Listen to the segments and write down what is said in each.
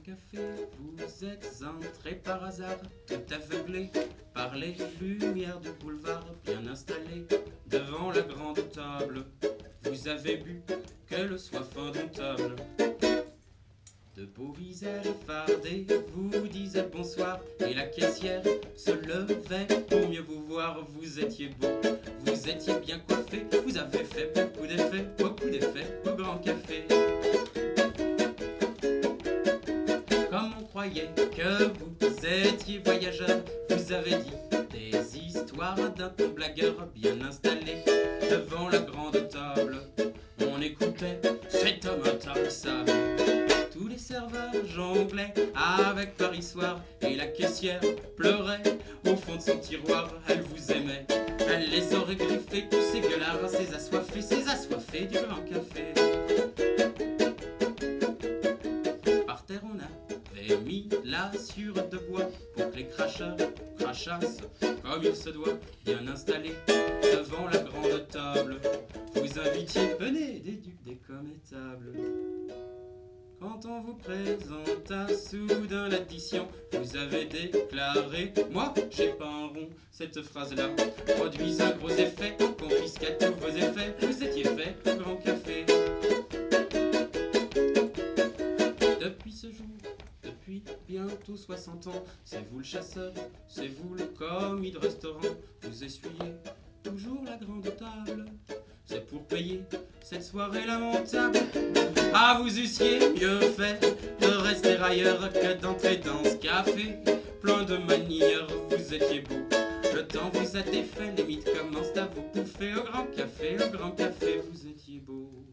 café, vous êtes entré par hasard, tout aveuglé par les lumières du boulevard, bien installé devant la grande table. Vous avez bu que le soif indomptable. De beaux visages fardés vous disaient bonsoir, et la caissière se levait pour mieux vous voir. Vous étiez beau, vous étiez bien coiffé, vous avez fait beaucoup d'effets au grand café. Comme on croyait que vous étiez voyageur, vous avez dit des histoires d'un ton blagueur, bien installé devant la grande table. On écoutait cet homme intarissable. Tous les serveurs jonglaient avec Paris Soir, et la caissière pleurait au fond de son tiroir. Elle vous aimait, elle les aurait griffés, tous ces gueulards, ces assoiffés du grand café. Par terre on avait mis la sûre de bois pour que les cracheurs crachassent comme il se doit, bien installés devant la grande table. Vous invitiez, venez, des ducs, des commettables. Quand on vous présenta soudain l'addition, vous avez déclaré « Moi, j'ai pas un rond ». Cette phrase-là produit un gros effet, on confisqua tous vos effets. Vous étiez fait au grand café. Depuis ce jour, depuis bientôt 60 ans, c'est vous le chasseur, c'est vous le commis de restaurant. Vous essuyez toujours la grande table, c'est pour payer cette soirée lamentable. Ah, vous eussiez mieux fait de rester ailleurs que d'entrer dans ce café plein de manières. Vous étiez beau, le temps vous a défait, les mythes commencent à vous bouffer. Au grand café, vous étiez beau.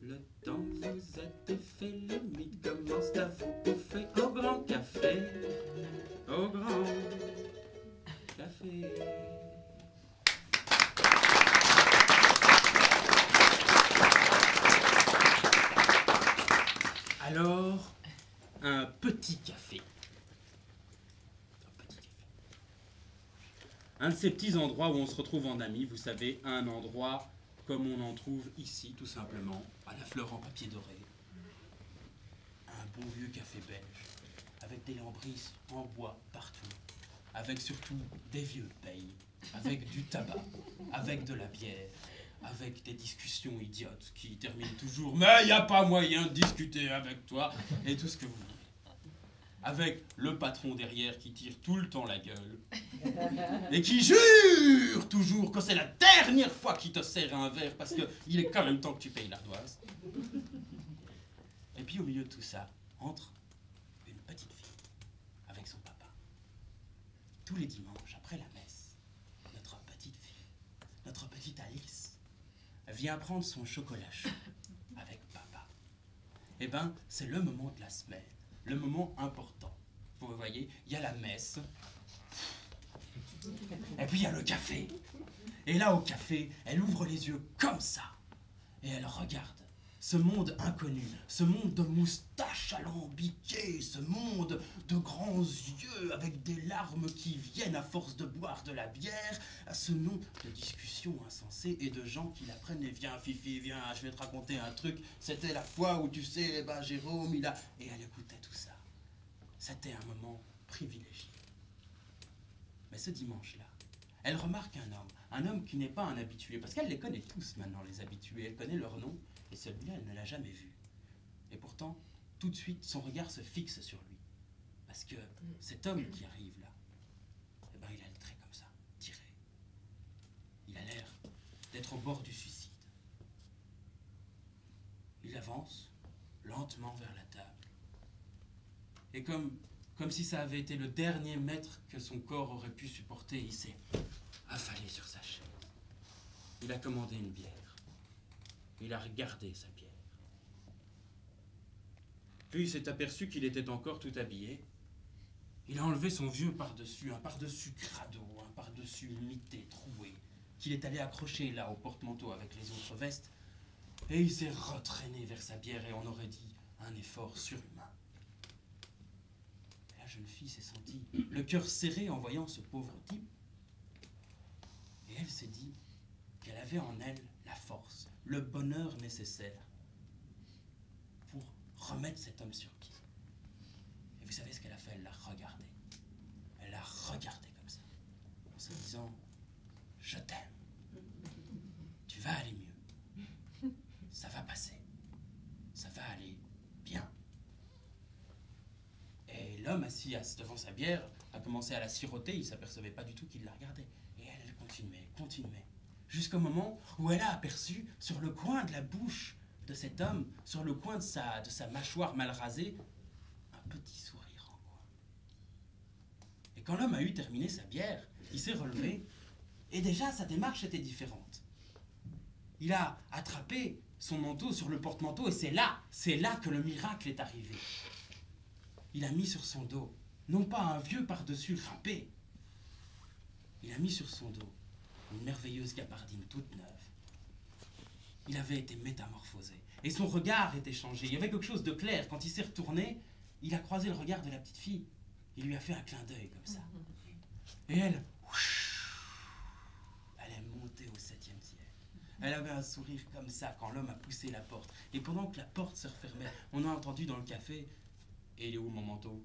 Le temps vous a défait, les mythes commencent à vous bouffer. Au grand café, au grand café. Alors, un petit café. Un de ces petits endroits où on se retrouve en amis, vous savez, un endroit comme on en trouve ici, tout simplement, à la fleur en papier doré. Un bon vieux café belge, avec des lambris en bois partout, avec surtout des vieux payes, avec du tabac, avec de la bière, avec des discussions idiotes qui terminent toujours « Mais il n'y a pas moyen de discuter avec toi » et tout ce que vous voulez. Avec le patron derrière qui tire tout le temps la gueule et qui jure toujours que c'est la dernière fois qu'il te sert un verre parce qu'il est quand même temps que tu payes l'ardoise. Et puis au milieu de tout ça, entre une petite fille avec son papa. Tous les dimanches, après la messe, notre petite fille, notre petite Alice, vient prendre son chocolat chaud avec papa. Eh ben, c'est le moment de la semaine, le moment important. Vous voyez, il y a la messe, et puis il y a le café. Et là, au café, elle ouvre les yeux comme ça, et elle regarde ce monde inconnu, ce monde de moustaches alambiquées, ce monde de grands yeux avec des larmes qui viennent à force de boire de la bière, à ce nom de discussions insensées et de gens qui la prennent et viens Fifi, viens, je vais te raconter un truc, c'était la fois où tu sais, bah Jérôme, il a... Et elle écoutait tout ça. C'était un moment privilégié. Mais ce dimanche-là, elle remarque un homme qui n'est pas un habitué, parce qu'elle les connaît tous maintenant, les habitués, elle connaît leur nom. Et celui-là, elle ne l'a jamais vu. Et pourtant, tout de suite, son regard se fixe sur lui. Parce que cet homme qui arrive là, eh ben, il a le trait comme ça, tiré. Il a l'air d'être au bord du suicide. Il avance lentement vers la table. Et comme si ça avait été le dernier mètre que son corps aurait pu supporter, il s'est affalé sur sa chaise. Il a commandé une bière. Il a regardé sa bière. Puis il s'est aperçu qu'il était encore tout habillé. Il a enlevé son vieux pardessus, un pardessus crado, un pardessus mité, troué, qu'il est allé accrocher là au porte-manteau avec les autres vestes, et il s'est retraîné vers sa bière et on aurait dit un effort surhumain. Et la jeune fille s'est sentie le cœur serré en voyant ce pauvre type, et elle s'est dit qu'elle avait en elle la force, le bonheur nécessaire pour remettre cet homme sur pied. vous savez ce qu'elle a fait? Elle l'a regardé. Elle l'a regardé comme ça, en se disant « Je t'aime. Tu vas aller mieux. Ça va passer. Ça va aller bien. » Et l'homme assis devant sa bière a commencé à la siroter. Il ne s'apercevait pas du tout qu'il la regardait. Et elle continuait, jusqu'au moment où elle a aperçu sur le coin de la bouche de cet homme, sur le coin de sa mâchoire mal rasée, un petit sourire en coin. Et quand l'homme a eu terminé sa bière, il s'est relevé, et déjà sa démarche était différente. Il a attrapé son manteau sur le porte-manteau, et c'est là que le miracle est arrivé. Il a mis sur son dos, non pas un vieux par-dessus râpé, il a mis sur son dos une merveilleuse gabardine toute neuve. Il avait été métamorphosé, et son regard était changé. Il y avait quelque chose de clair. Quand il s'est retourné, il a croisé le regard de la petite fille. Il lui a fait un clin d'œil comme ça. Et elle est montée au 7e ciel. Elle avait un sourire comme ça quand l'homme a poussé la porte. Et pendant que la porte se refermait, on a entendu dans le café « Et il est où mon manteau ?»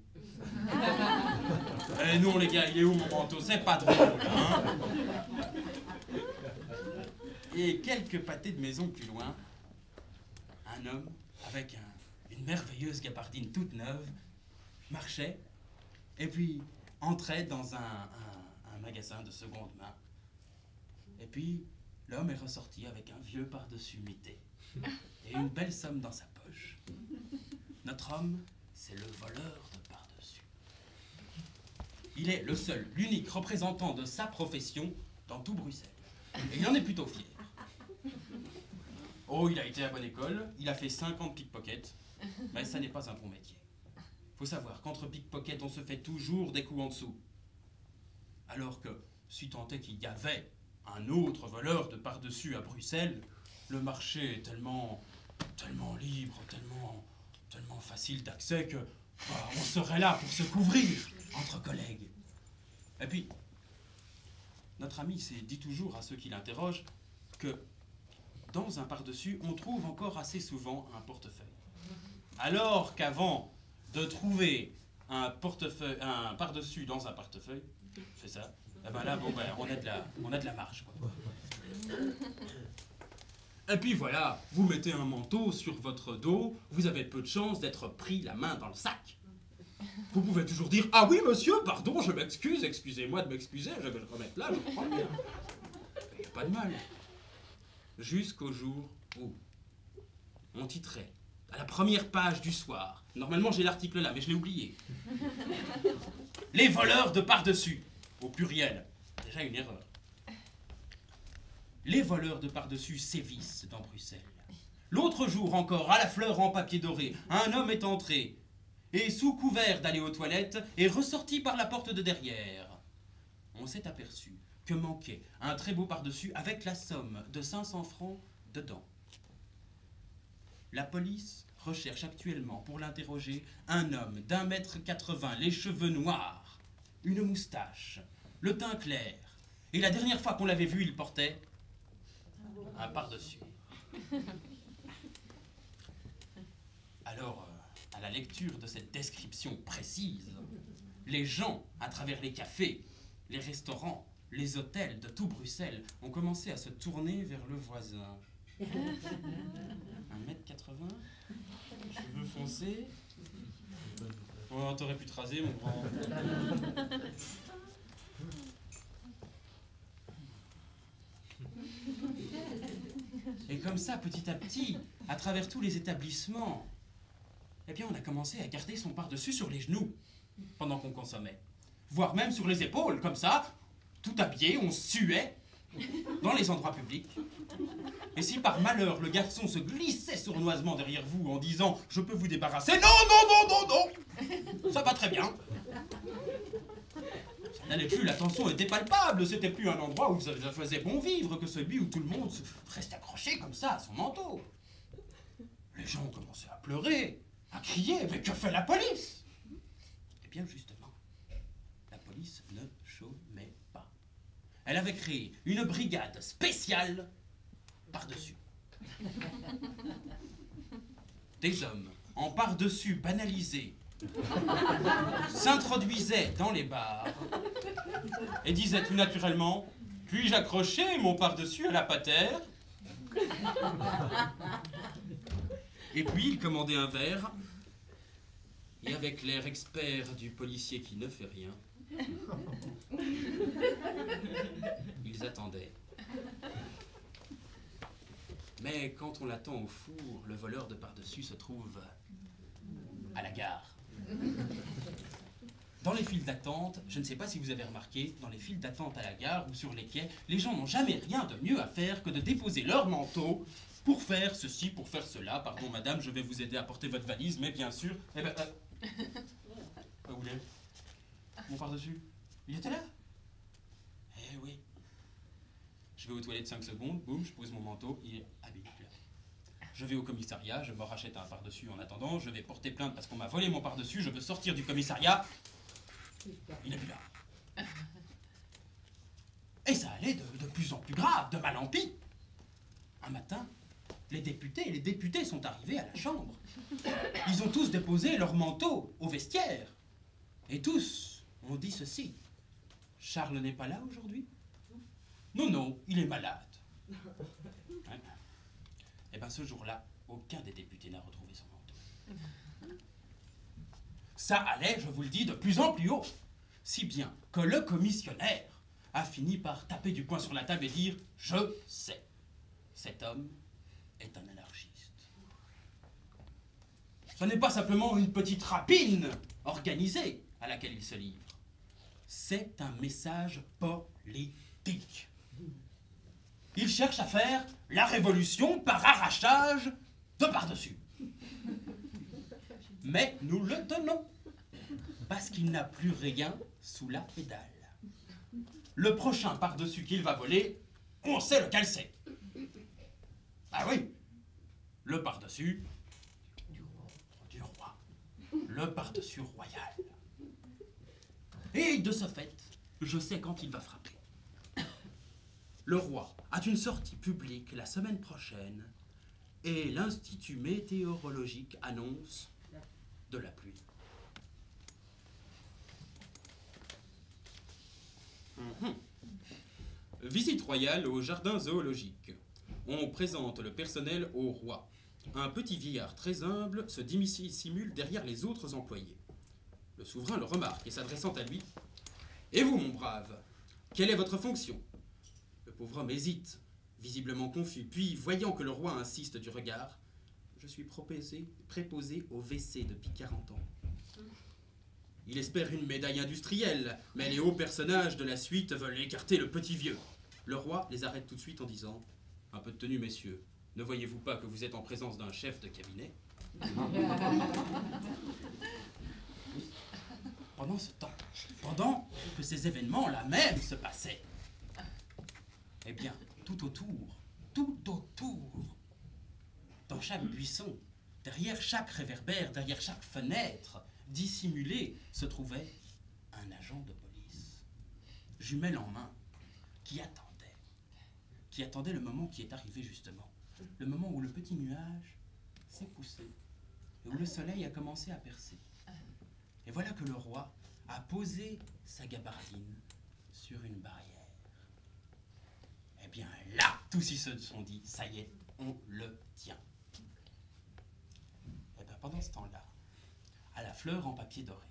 Eh non les gars, il est où mon manteau? C'est pas drôle, hein? Et quelques pâtés de maison plus loin, un homme avec une merveilleuse gabardine toute neuve marchait et puis entrait dans un magasin de seconde main. Et puis l'homme est ressorti avec un vieux par-dessus mité et une belle somme dans sa poche. Notre homme, c'est le voleur de par-dessus. Il est le seul, l'unique représentant de sa profession dans tout Bruxelles. Et il en est plutôt fier. Oh, il a été à bonne école, il a fait 5 ans de pickpocket, mais ça n'est pas un bon métier. Faut savoir qu'entre pickpocket, on se fait toujours des coups en dessous. Alors que, si tant est qu'il y avait un autre voleur de par-dessus à Bruxelles, le marché est tellement libre, tellement facile d'accès que on serait là pour se couvrir entre collègues. Et puis, notre ami dit toujours à ceux qui l'interrogent que dans un par-dessus, on trouve encore assez souvent un portefeuille. Alors qu'avant de trouver un par-dessus dans un portefeuille, c'est ça, et ben là, on a de la marge, quoi. Et puis voilà, vous mettez un manteau sur votre dos, vous avez peu de chances d'être pris la main dans le sac. Vous pouvez toujours dire « Ah oui, monsieur, pardon, je m'excuse, excusez-moi de m'excuser, je vais le remettre là, je reprends bien. » Il n'y a pas de mal. Jusqu'au jour où on titrait à la première page du soir. Normalement, j'ai l'article là, mais je l'ai oublié. Les voleurs de par-dessus, au pluriel. Déjà une erreur. Les voleurs de par-dessus sévissent dans Bruxelles. L'autre jour encore, à la fleur en papier doré, un homme est entré et, sous couvert d'aller aux toilettes, est ressorti par la porte de derrière. On s'est aperçu que manquait un très beau par-dessus avec la somme de 500 francs dedans. La police recherche actuellement pour l'interroger un homme d'1,80 m, les cheveux noirs, une moustache, le teint clair. Et la dernière fois qu'on l'avait vu, il portait un par-dessus. Alors, à la lecture de cette description précise, les gens, à travers les cafés, les restaurants, les hôtels de tout Bruxelles, ont commencé à se tourner vers le voisin. 1,80 m, cheveux foncés. Oh, t'aurais pu te raser, mon grand. Et comme ça, petit à petit, à travers tous les établissements, eh bien, on a commencé à garder son par-dessus sur les genoux pendant qu'on consommait. Voire même sur les épaules, comme ça, tout habillé, on suait dans les endroits publics. Et si par malheur, le garçon se glissait sournoisement derrière vous en disant « Je peux vous débarrasser ?» « Non, non, non, non, non, ça va très bien. » Ça n'allait plus, la tension était palpable, c'était plus un endroit où ça faisait bon vivre que celui où tout le monde reste accroché comme ça à son manteau. Les gens ont commencé à pleurer, à crier, mais que fait la police? Eh bien justement, la police ne chômait pas. Elle avait créé une brigade spéciale par-dessus. Des hommes en par-dessus banalisés s'introduisait dans les bars et disait tout naturellement « Puis-je accrocher mon pardessus à la patère ?» Et puis il commandait un verre, et avec l'air expert du policier qui ne fait rien, ils attendaient. Mais quand on l'attend au four, le voleur de pardessus se trouve à la gare. Dans les files d'attente, je ne sais pas si vous avez remarqué, dans les files d'attente à la gare ou sur les quais, les gens n'ont jamais rien de mieux à faire que de déposer leur manteau pour faire ceci, pour faire cela. Pardon, madame, je vais vous aider à porter votre valise, mais bien sûr... Eh ben... Où il est? Mon pardessus? Il était là? Eh oui. Je vais aux toilettes 5 secondes, boum, je pose mon manteau, il est habillé là. Je vais au commissariat, je me rachète un pardessus en attendant, je vais porter plainte parce qu'on m'a volé mon pardessus, je veux sortir du commissariat. Il n'est plus là. Et ça allait de plus en plus grave, de mal en pis. Un matin, les députés sont arrivés à la chambre. Ils ont tous déposé leur manteau au vestiaire. Et tous ont dit ceci. Charles n'est pas là aujourd'hui? Non, non, il est malade. Hein? Eh bien, ce jour-là, aucun des députés n'a retrouvé son manteau. Ça allait, je vous le dis, de plus en plus haut. Si bien que le commissionnaire a fini par taper du poing sur la table et dire « Je sais, cet homme est un anarchiste. » Ce n'est pas simplement une petite rapine organisée à laquelle il se livre. C'est un message politique. Il cherche à faire la révolution par arrachage de pardessus. Mais nous le donnons, parce qu'il n'a plus rien sous la pédale. Le prochain pardessus qu'il va voler, on sait lequel c'est. Ah oui, le pardessus du roi. Le pardessus royal. Et de ce fait, je sais quand il va frapper. Le roi a une sortie publique la semaine prochaine et l'Institut météorologique annonce de la pluie. Visite royale au jardin zoologique. On présente le personnel au roi. Un petit vieillard très humble se dissimule derrière les autres employés. Le souverain le remarque et s'adressant à lui. « Et vous, mon brave, quelle est votre fonction ?» Le pauvre homme hésite, visiblement confus, puis, voyant que le roi insiste du regard, « Je suis préposé au WC depuis 40 ans. » Il espère une médaille industrielle, mais les hauts personnages de la suite veulent écarter le petit vieux. Le roi les arrête tout de suite en disant « Un peu de tenue, messieurs. Ne voyez-vous pas que vous êtes en présence d'un chef de cabinet ?» Pendant ce temps, pendant que ces événements-là même se passaient, eh bien, tout autour, dans chaque buisson, derrière chaque réverbère, derrière chaque fenêtre, dissimulé, se trouvait un agent de police, jumelle en main, qui attendait le moment qui est arrivé justement, le moment où le petit nuage s'est poussé et où le soleil a commencé à percer. Et voilà que le roi a posé sa gabardine sur une barrière. Eh bien là, tous ils se sont dit, ça y est, on le tient. Et bien pendant ce temps-là, à la fleur en papier doré,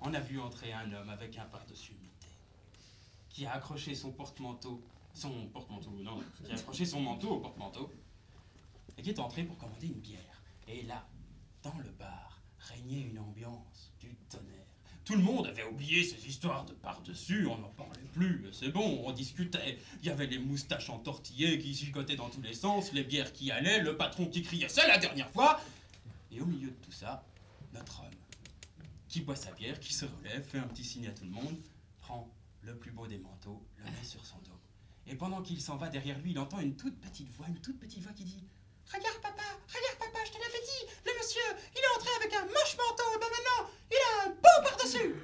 on a vu entrer un homme avec un pardessus mité, qui a accroché qui a accroché son manteau au porte-manteau, et qui est entré pour commander une bière. Et là, dans le bar, régnait une ambiance du tonnerre. Tout le monde avait oublié ces histoires de pardessus, on n'en parlait plus, c'est bon, on discutait. Il y avait les moustaches entortillées qui gigotaient dans tous les sens, les bières qui allaient, le patron qui criait « c'est la dernière fois !» Et au milieu de tout ça, notre homme, qui boit sa bière, qui se relève, fait un petit signe à tout le monde, prend le plus beau des manteaux, le met sur son dos. Et pendant qu'il s'en va derrière lui, il entend une toute petite voix qui dit « regarde papa, je te l'avais dit, le monsieur, il est entré avec un moche manteau, et ben maintenant, il a un beau pardessus !»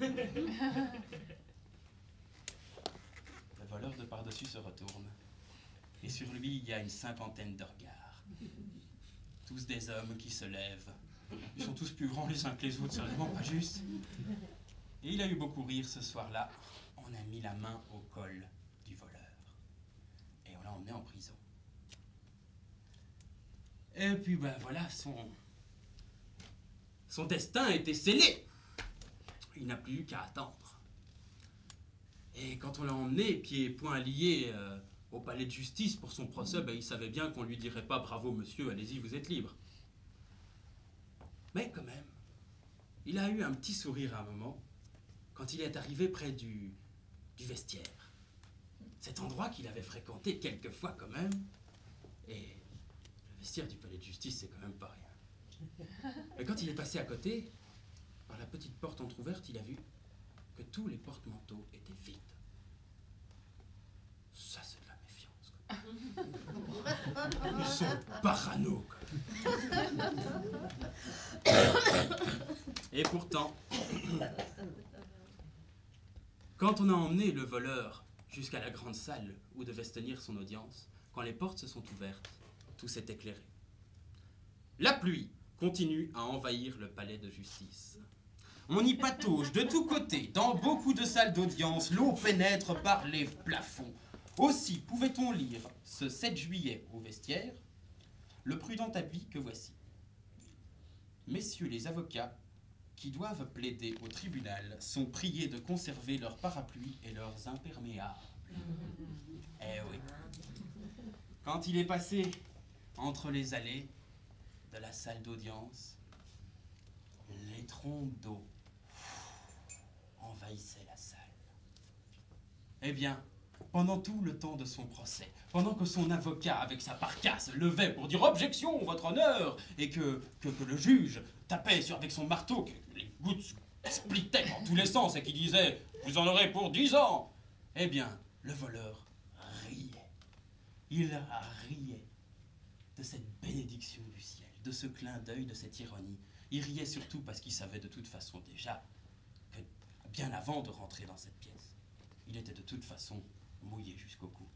Le voleur de pardessus se retourne, et sur lui, il y a une 50aine de regards. Tous des hommes qui se lèvent Ils sont tous plus grands les uns que les autres, c'est vraiment pas juste. Et il a eu beaucoup rire ce soir-là. On a mis la main au col du voleur. Et on l'a emmené en prison. Et puis ben voilà, son destin était scellé. Il n'a plus eu qu'à attendre. Et quand on l'a emmené, pieds et poings liés, au palais de justice pour son procès, ben, il savait bien qu'on lui dirait pas « Bravo monsieur, allez-y, vous êtes libre ». Mais quand même, il a eu un petit sourire à un moment quand il est arrivé près du vestiaire. Cet endroit qu'il avait fréquenté quelques fois quand même. Et le vestiaire du palais de justice, c'est quand même pas rien. Mais quand il est passé à côté, par la petite porte entr'ouverte, il a vu que tous les porte-manteaux étaient vides. Ça, c'est de la méfiance, quoi. Ils sont parano, quoi. Et pourtant, quand on a emmené le voleur jusqu'à la grande salle où devait se tenir son audience, quand les portes se sont ouvertes, tout s'est éclairé. La pluie continue à envahir le palais de justice. On y patauge de tous côtés. Dans beaucoup de salles d'audience, l'eau pénètre par les plafonds. Aussi pouvait-on lire ce 7 juillet au vestiaire le prudent avis que voici. Messieurs les avocats qui doivent plaider au tribunal sont priés de conserver leurs parapluies et leurs imperméables. Eh oui. Quand il est passé entre les allées de la salle d'audience, les trompes d'eau envahissaient la salle. Eh bien, pendant tout le temps de son procès, pendant que son avocat, avec sa parcasse, levait pour dire « Objection, votre honneur !» et que le juge tapait avec son marteau, que les gouttes splittaient dans tous les sens et qu'il disait « Vous en aurez pour 10 ans !» Eh bien, le voleur riait. Il riait de cette bénédiction du ciel, de ce clin d'œil, de cette ironie. Il riait surtout parce qu'il savait de toute façon déjà que, bien avant de rentrer dans cette pièce, il était de toute façon mouillé jusqu'au cou.